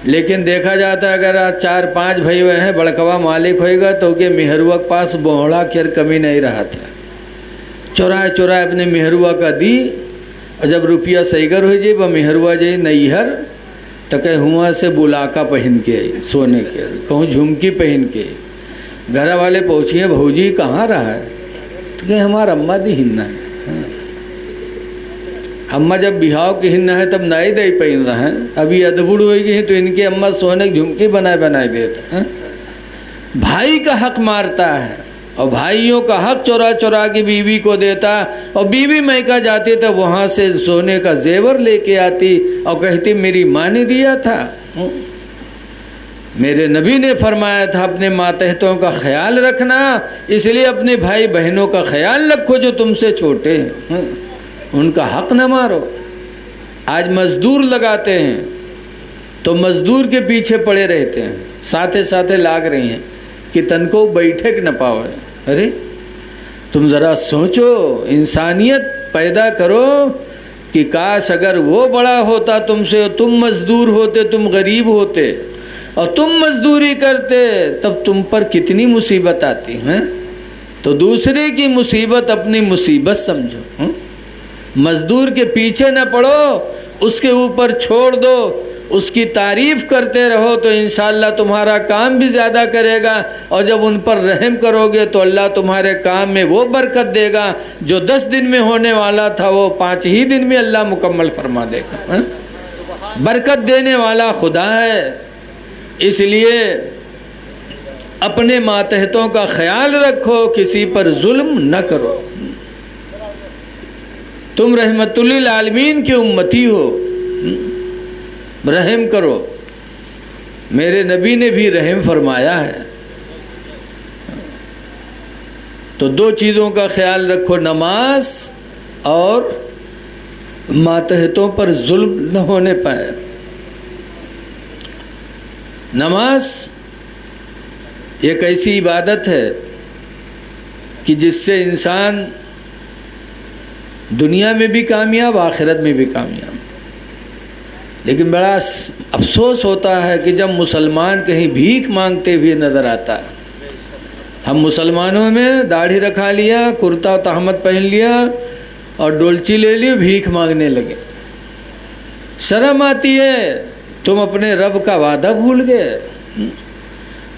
لیکن دیکھا جاتا ہے اگر 4-5 بھائی ہوئے ہیں بڑکوا مالک ہوئے گا تو کہ مہروا کے پاس بوہڑا کھیر کمی نہیں رہا تھا، چورائے اپنے مہروا کا دی، اور جب روپیہ صحیح کر ہوئی جی وہ مہروا جی نیہر تو کہ ہوا سے بلاکا پہن کے آئی سونے کے، کہوں جھمکی پہن کے، گھر والے پوچھئے بھوجی کہاں رہا ہے تو کہ ہمارا اماں دی ہننا ہے، اماں جب بہاؤ کی ہننا ہے تب نائی دائی پہن رہا ہے، ابھی ادبڑ ہوئی گئی تو ان کے اماں سونے کی جھمکی بنائے دیتا ہے۔ بھائی کا حق مارتا ہے اور بھائیوں کا حق چورا کے بیوی کو دیتا، اور بیوی میکا جاتی تو وہاں سے سونے کا زیور لے کے آتی اور کہتی میری ماں نے دیا تھا۔ میرے نبی نے فرمایا تھا اپنے ماتحتوں کا خیال رکھنا، اس لیے اپنے بھائی بہنوں کا خیال رکھو جو تم سے چھوٹے ہیں، ان کا حق نہ مارو۔ آج مزدور لگاتے ہیں تو مزدور کے پیچھے پڑے رہتے ہیں، ساتھ لاگ رہی ہیں کہ تن کو بیٹھے نہ پاؤ۔ ارے تم ذرا سوچو، انسانیت پیدا کرو کہ کاش اگر وہ بڑا ہوتا تم سے، تم مزدور ہوتے، تم غریب ہوتے اور تم مزدوری کرتے، تب تم پر کتنی مصیبت آتی ہیں۔ تو دوسرے کی مصیبت اپنی مصیبت سمجھو، مزدور کے پیچھے نہ پڑو، اس کے اوپر چھوڑ دو، اس کی تعریف کرتے رہو تو انشاءاللہ تمہارا کام بھی زیادہ کرے گا، اور جب ان پر رحم کرو گے تو اللہ تمہارے کام میں وہ برکت دے گا جو 10 دن میں ہونے والا تھا وہ 5 ہی دن میں اللہ مکمل فرما دے گا۔ برکت دینے والا خدا ہے، اس لیے اپنے ماتحتوں کا خیال رکھو، کسی پر ظلم نہ کرو۔ تم رحمت للعالمین کی امتی ہو، رحم کرو۔ میرے نبی نے بھی رحم فرمایا ہے۔ تو 2 چیزوں کا خیال رکھو، نماز اور ماتحتوں پر ظلم نہ ہونے پائے۔ نماز ایک ایسی عبادت ہے کہ جس سے انسان دنیا میں بھی کامیاب، آخرت میں بھی کامیاب۔ لیکن بڑا افسوس ہوتا ہے کہ جب مسلمان کہیں بھیک مانگتے ہوئے نظر آتا ہے۔ ہم مسلمانوں میں داڑھی رکھا لیا، کرتا و تہمت پہن لیا اور ڈولچی لے لی، بھیک مانگنے لگے۔ شرم آتی ہے، تم اپنے رب کا وعدہ بھول گئے۔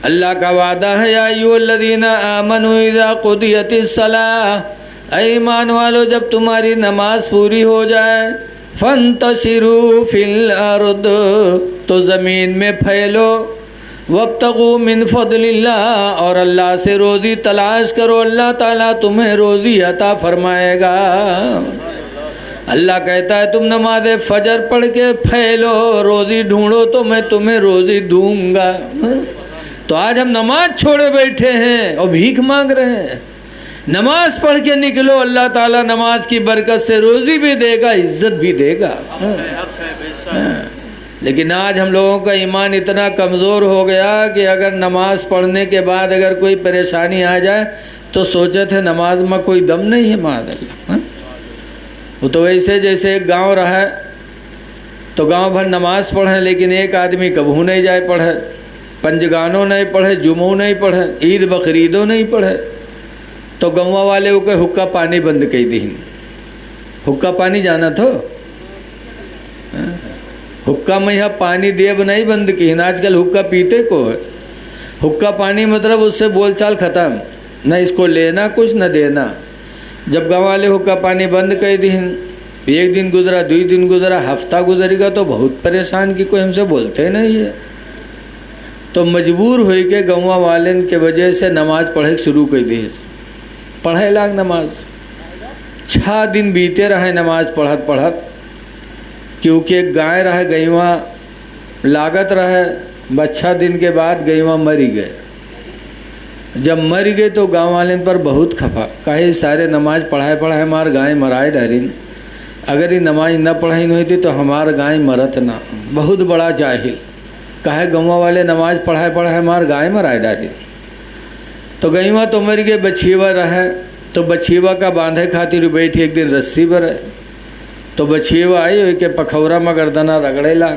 اللہ کا وعدہ ہے یا ایھا الذین آمنوا اذا قضیت الصلاۃ، اے ایمان والو جب تمہاری نماز پوری ہو جائے، فانتشروا فی الارض، تو زمین میں پھیلو، وابتغوا من فضل اللہ، اور اللہ سے روزی تلاش کرو، اللہ تعالیٰ تمہیں روزی عطا فرمائے گا۔ اللہ کہتا ہے تم نماز فجر پڑھ کے پھیلو، روزی ڈھونڈو تو میں تمہیں روزی دوں گا۔ تو آج ہم نماز چھوڑے بیٹھے ہیں اور بھیک مانگ رہے ہیں۔ نماز پڑھ کے نکلو، اللہ تعالیٰ نماز کی برکت سے روزی بھی دے گا، عزت بھی دے گا۔ لیکن آج ہم لوگوں کا ایمان اتنا کمزور ہو گیا کہ اگر نماز پڑھنے کے بعد اگر کوئی پریشانی آ جائے تو سوچے تھے نماز میں کوئی دم نہیں ہے، معاذ اللہ۔ وہ تو ویسے جیسے ایک گاؤں رہا ہے تو گاؤں بھر نماز پڑھیں، لیکن ایک آدمی کبھو نہیں جائے پڑھے، پنجگانوں نہیں پڑھے، جمعوں نہیں پڑھے، عید بقرعیدوں نہیں پڑھے، تو گاؤں والے کو کہ حکا پانی بند کی دی۔ حکا پانی جانا تھو، حکا میں یہاں پانی دیب نہیں بند کی، آج کل حکا پیتے کو ہے۔ حکا پانی مطلب اس سے بول چال ختم، نہ اس کو لینا کچھ نہ دینا۔ جب گاؤں والے حکا پانی بند کر دی، 1 دن گزرا، 2 دن گزرا، ہفتہ گزرے گا تو بہت پریشان کی کوئی ہم سے بولتے نہیں ہے۔ تو مجبور ہوئی کہ گاؤں والن کے وجہ سے نماز پڑھے شروع کر دی، پڑھے لاگ نماز 6 دن بیتے رہے نماز پڑھت پڑھت، کیونکہ ایک گائے رہے گئیواں لاگت رہے، 6 دن کے بعد گئیواں مری گئے۔ جب مر گئے تو گاؤں والے پر بہت کھپا، کہے سارے نماز پڑھائے ہمار گائے مرائے ڈرین، اگر یہ نماز نہ پڑھائی نہیں ہوتی تو ہمار گائے مرت نہ۔ بہت بڑا جاہل، کہے گاؤں والے نماز پڑھائے ہمار گائے مرائے ڈرین۔ تو گئیواں تو مر گئے، بچھیوا رہے تو بچھیوا کا باندھے خاطر بیٹھی، ایک دن رسی پر ہے تو بچھیوا آئی ہوئی کہ پکھورا میں گردنا رگڑے لاگ،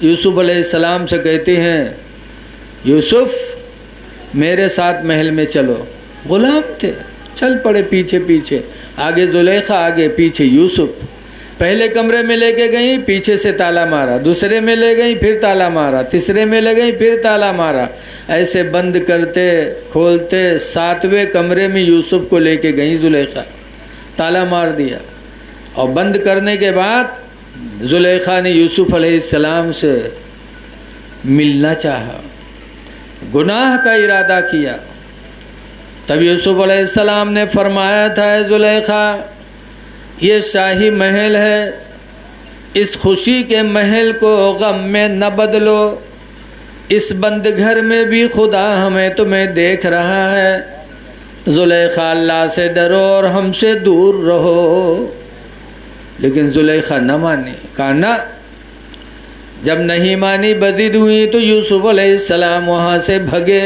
یوسف علیہ السلام سے کہتی ہیں یوسف میرے ساتھ محل میں چلو. غلام تھے, چل پڑے پیچھے پیچھے, آگے زلیخا آگے پیچھے یوسف. پہلے کمرے میں لے کے گئیں, پیچھے سے تالا مارا, دوسرے میں لے گئیں پھر تالا مارا, تیسرے میں لے گئیں پھر تالا مارا, ایسے بند کرتے کھولتے 7ویں کمرے میں یوسف کو لے کے گئیں زلیخا, تالا مار دیا. اور بند کرنے کے بعد زلیخا نے یوسف علیہ السلام سے ملنا چاہا, گناہ کا ارادہ کیا. تب یوسف علیہ السلام نے فرمایا تھا اے زلیخا یہ شاہی محل ہے, اس خوشی کے محل کو غم میں نہ بدلو, اس بند گھر میں بھی خدا ہمیں تمہیں دیکھ رہا ہے. زلیخا اللہ سے ڈرو اور ہم سے دور رہو. لیکن زلیخا نہ مانی, کہا نہ. جب نہیں مانی بدید ہوئی تو یوسف علیہ السلام وہاں سے بھگے.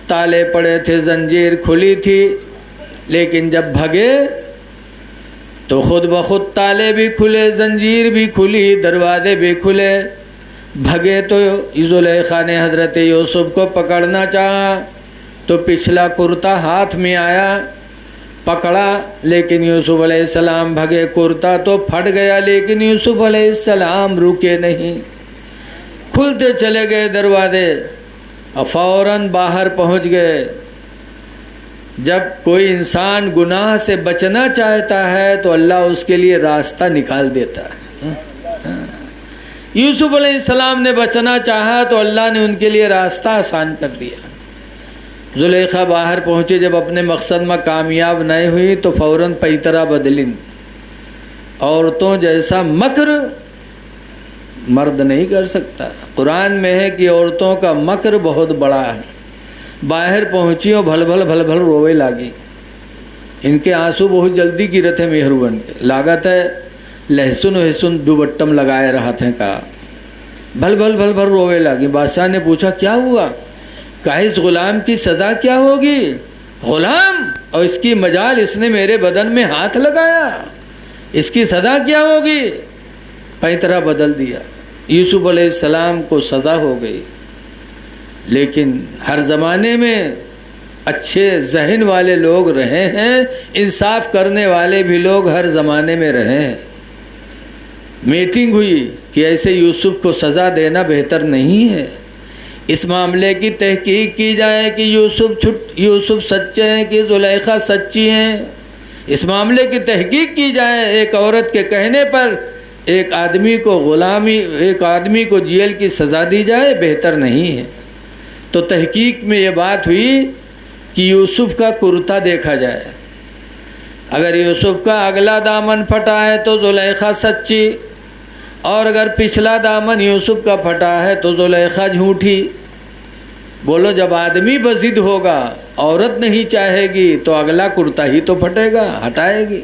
تالے پڑے تھے, زنجیر کھلی تھی, لیکن جب بھگے تو خود بخود تالے بھی کھلے, زنجیر بھی کھلی, دروازے بھی کھلے. بھگے تو زلیخا نے حضرت یوسف کو پکڑنا چاہا تو پچھلا کرتا ہاتھ میں آیا, پکڑا, لیکن یوسف علیہ السلام بھگے. کرتا تو پھٹ گیا لیکن یوسف علیہ السلام رکے نہیں, کھلتے چلے گئے دروازے اور فوراً باہر پہنچ گئے. جب کوئی انسان گناہ سے بچنا چاہتا ہے تو اللہ اس کے لیے راستہ نکال دیتا ہے. یوسف علیہ السلام نے بچنا چاہا تو اللہ نے ان کے لیے راستہ آسان کر دیا. زلیخا باہر پہنچے, جب اپنے مقصد میں کامیاب نہیں ہوئی تو فوراً پیترا بدلن. عورتوں جیسا مکر مرد نہیں کر سکتا. قرآن میں ہے کہ عورتوں کا مکر بہت بڑا ہے. باہر پہنچی اور بھل بھل روے لاگی. ان کے آنسو بہت جلدی گرے تھے مہربن کے, لاگت ہے لہسن وحسن دوبٹم لگائے رہا تھے. کہا بھل بھل روے لاگی. بادشاہ نے پوچھا کیا ہوا؟ کہا اس غلام کی سزا کیا ہوگی؟ غلام اور اس کی مجال, اس نے میرے بدن میں ہاتھ لگایا, اس کی سزا کیا ہوگی؟ پیترا بدل دیا. یوسف علیہ السلام کو سزا ہو گئی. لیکن ہر زمانے میں اچھے ذہن والے لوگ رہے ہیں, انصاف کرنے والے بھی لوگ ہر زمانے میں رہے ہیں. میٹنگ ہوئی کہ ایسے یوسف کو سزا دینا بہتر نہیں ہے, اس معاملے کی تحقیق کی جائے کہ یوسف سچے ہیں کہ زلیخا سچی ہیں. اس معاملے کی تحقیق کی جائے. ایک عورت کے کہنے پر ایک آدمی کو جیل کی سزا دی جائے بہتر نہیں ہے. تو تحقیق میں یہ بات ہوئی کہ یوسف کا کرتا دیکھا جائے. اگر یوسف کا اگلا دامن پھٹا ہے تو زلیخا سچی, اور اگر پچھلا دامن یوسف کا پھٹا ہے تو زلیخا جھوٹی. بولو جب آدمی بضد ہوگا, عورت نہیں چاہے گی تو اگلا کرتا ہی تو پھٹے گا, ہٹائے گی.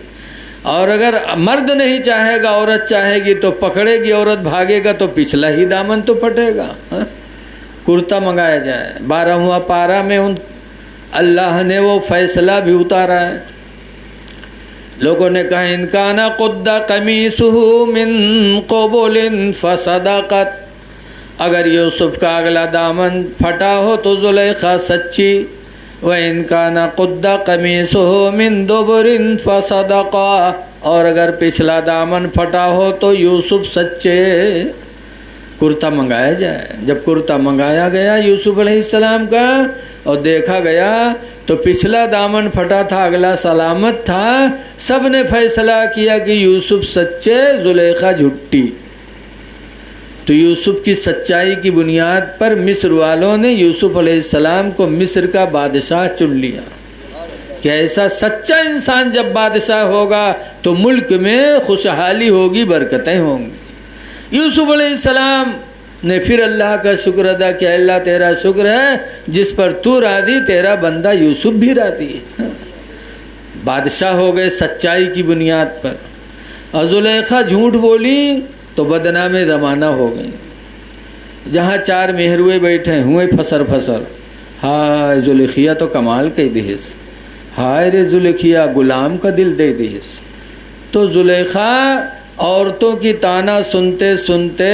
اور اگر مرد نہیں چاہے گا, عورت چاہے گی تو پکڑے گی, عورت بھاگے گا تو پچھلا ہی دامن تو پھٹے گا. کرتا منگایا جائے. 12واں پارہ میں اللہ نے وہ فیصلہ بھی اتارا ہے. لوگوں نے کہا ان کان قد قمیصہ من قبل فصدقت, اگر یوسف کا اگلا دامن پھٹا ہو تو زلیخا سچی, وَإِن كَانَ قُدَّ قَمِيصُهُ مِن دُبُرٍ فَصَدَقَا, اور اگر پچھلا دامن پھٹا ہو تو یوسف سچے. کرتا منگایا جائے. جب کرتا منگایا گیا یوسف علیہ السلام کا اور دیکھا گیا تو پچھلا دامن پھٹا تھا, اگلا سلامت تھا. سب نے فیصلہ کیا کہ یوسف سچے, زلیخا جھٹی. تو یوسف کی سچائی کی بنیاد پر مصر والوں نے یوسف علیہ السلام کو مصر کا بادشاہ چن لیا کہ ایسا سچا انسان جب بادشاہ ہوگا تو ملک میں خوشحالی ہوگی, برکتیں ہوں گی. یوسف علیہ السلام نے پھر اللہ کا شکر ادا کیا. اللہ تیرا شکر ہے جس پر تو راضی, تیرا بندہ یوسف بھی راضی ہے. بادشاہ ہو گئے سچائی کی بنیاد پر. اور زلیخا جھوٹ بولی تو بدنام زمانہ ہو گئی. جہاں 4 مہروے بیٹھے ہوئے پھسر, ہائے زلیخیا تو کمال کہہ دیس, ہائے رے زلیخیا غلام کا دل دے دیس. تو زلیخا عورتوں کی تانا سنتے سنتے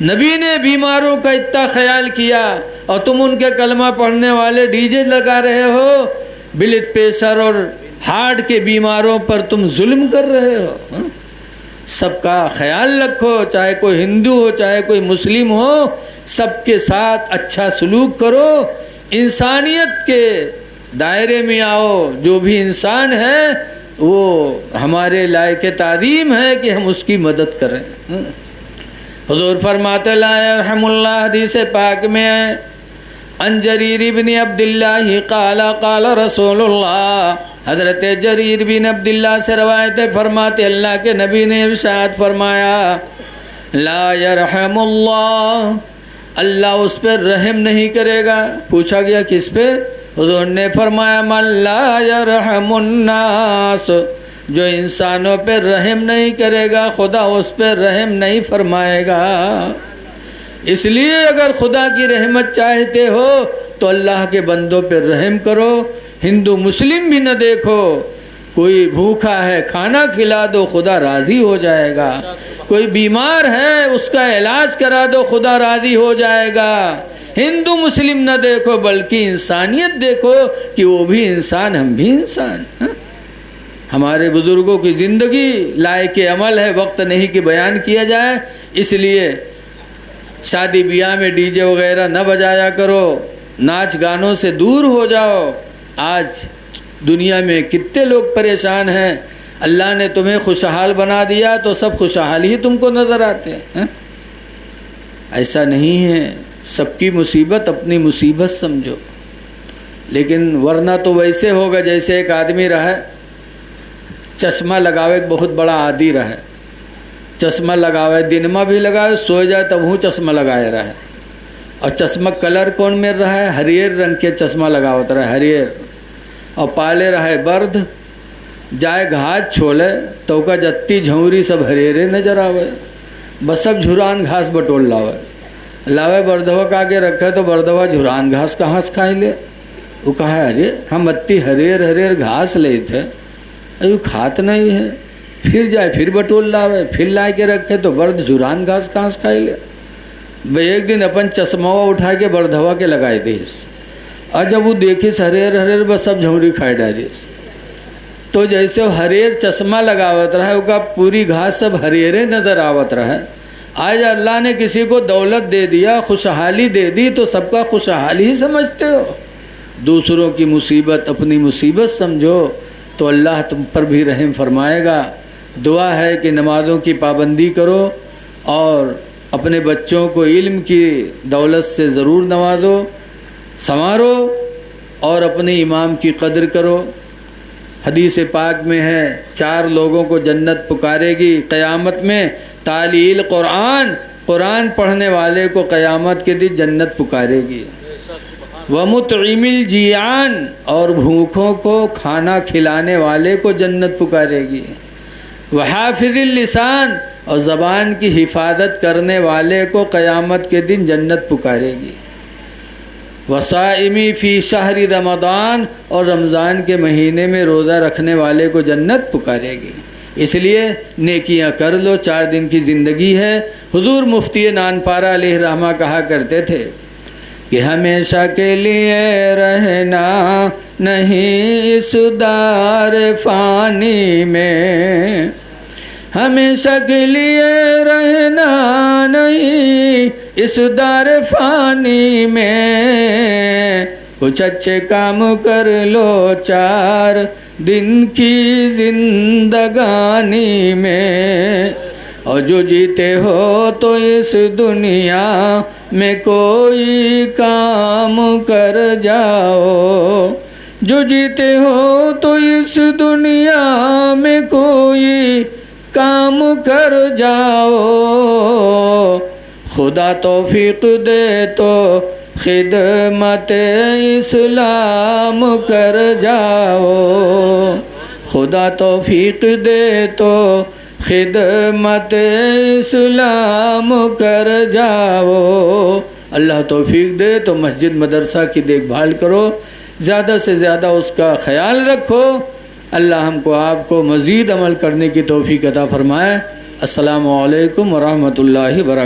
نبی نے بیماروں کا اتنا خیال کیا اور تم ان کے کلمہ پڑھنے والے ڈی جے لگا رہے ہو، بلڈ پریشر اور ہارٹ کے بیماروں پر تم ظلم کر رہے ہو۔ سب کا خیال رکھو، چاہے کوئی ہندو ہو چاہے کوئی مسلم ہو، سب کے ساتھ اچھا سلوک کرو، انسانیت کے دائرے میں آؤ۔ جو بھی انسان ہے وہ ہمارے لائق تعظیم ہے کہ ہم اس کی مدد کریں۔ حضور فرماتے لا یرحم اللہ، حدیث پاک میں ہے، ان جریر بن عبداللہ قال قال رسول اللہ، حضرت جریر بن عبداللہ سے روایت فرماتے اللہ کے نبی نے ارشاد فرمایا لا یرحم اللہ، اللہ اس پہ رحم نہیں کرے گا۔ پوچھا گیا کس پہ؟ حضور نے فرمایا من لا یرحم الناس، جو انسانوں پہ رحم نہیں کرے گا خدا اس پہ رحم نہیں فرمائے گا۔ اس لیے اگر خدا کی رحمت چاہتے ہو تو اللہ کے بندوں پہ رحم کرو۔ ہندو مسلم بھی نہ دیکھو، کوئی بھوکا ہے کھانا کھلا دو خدا راضی ہو جائے گا، کوئی بیمار ہے اس کا علاج کرا دو خدا راضی ہو جائے گا۔ ہندو مسلم نہ دیکھو بلکہ انسانیت دیکھو کہ وہ بھی انسان ہم بھی انسان۔ ہمارے بزرگوں کی زندگی لائق عمل ہے، وقت نہیں کہ بیان کیا جائے، اس لیے شادی بیاہ میں ڈی جے وغیرہ نہ بجایا کرو، ناچ گانوں سے دور ہو جاؤ۔ آج دنیا میں کتنے لوگ پریشان ہیں، اللہ نے تمہیں خوشحال بنا دیا تو سب خوشحال ہی تم کو نظر آتے ہیں۔ ایسا نہیں ہے، سب کی مصیبت اپنی مصیبت سمجھو، لیکن ورنہ تو ویسے ہوگا جیسے ایک آدمی رہا چشمہ لگاوے، ایک بہت بڑا عادی رہا، چشمہ لگاوے دن میں بھی لگاوے، سو جائے تب وہ چشمہ لگائے رہے، اور چشمہ کلر کون مل رہا ہے؟ ہریر رنگ کے چشمہ لگاوت رہے، ہریر، اور پالے رہے برد، جائے گھاس چھولے تو کا جتی جھوری سب ہریرے نظر آوے، بس سب جھران گھاس بٹول لاوے بردوا کا آگے رکھے تو بردوا جھران گھاس کہاں سے کھائی لے؟ وہ کہا ارے ہم اتی ہریر گھاس لے تھے، ابھی کھات نہیں ہے، پھر جائے پھر بٹول لاوے، پھر لا کے رکھے تو برد جھران گھاس کہاں سے کھائی لے۔ بھئی ایک دن اپن چشمہ اٹھا کے بردوا کے لگائے تھے، اور جب وہ دیکھیس ہریر بس سب جھوری کھائے ڈالیس، تو جیسے وہ ہریر چشمہ لگاوت رہا ہے وہ کا پوری گھاس سب ہریرے نظر آوت رہا ہے۔ آج اللہ نے کسی کو دولت دے دیا، خوشحالی دے دی تو سب کا خوشحالی ہی سمجھتے ہو؟ دوسروں کی مصیبت اپنی مصیبت سمجھو تو اللہ تم پر بھی رحم فرمائے گا۔ دعا ہے کہ نمازوں کی پابندی کرو اور اپنے بچوں کو علم کی دولت سے ضرور نوازو، سنوارو اور اپنے امام کی قدر کرو۔ حدیث پاک میں ہے 4 لوگوں کو جنت پکارے گی قیامت میں، تعلیل قرآن، قرآن پڑھنے والے کو قیامت کے دن جنت پکارے گی، ومطعم الجیعان، اور بھوکوں کو کھانا کھلانے والے کو جنت پکارے گی، وحافظ اللسان، اور زبان کی حفاظت کرنے والے کو قیامت کے دن جنت پکارے گی، وصائمی فی شہر رمضان، اور رمضان کے مہینے میں روزہ رکھنے والے کو جنت پکارے گی۔ اس لیے نیکیاں کر لو، 4 دن کی زندگی ہے۔ حضور مفتی نانپارہ علیہ رحمہ کہا کرتے تھے کہ ہمیشہ کے لیے رہنا نہیں اس دار فانی میں، ہمیشہ کے لیے رہنا نہیں اس دار فانی میں، کچھ اچھے کام کر لو 4 دن کی زندگانی میں، اور جو جیتے ہو تو اس دنیا میں کوئی کام کر جاؤ، جو جیتے ہو تو اس دنیا میں کوئی کام کر جاؤ، خدا توفیق دے تو خدمت اسلام کر جاؤ، خدا توفیق دے تو خدمت اسلام کر جاؤ۔ اللہ توفیق دے تو مسجد مدرسہ کی دیکھ بھال کرو، زیادہ سے زیادہ اس کا خیال رکھو۔ اللہ ہم کو آپ کو مزید عمل کرنے کی توفیق عطا فرمائے۔ السلام علیکم ورحمۃ اللہ وبرکاتہ۔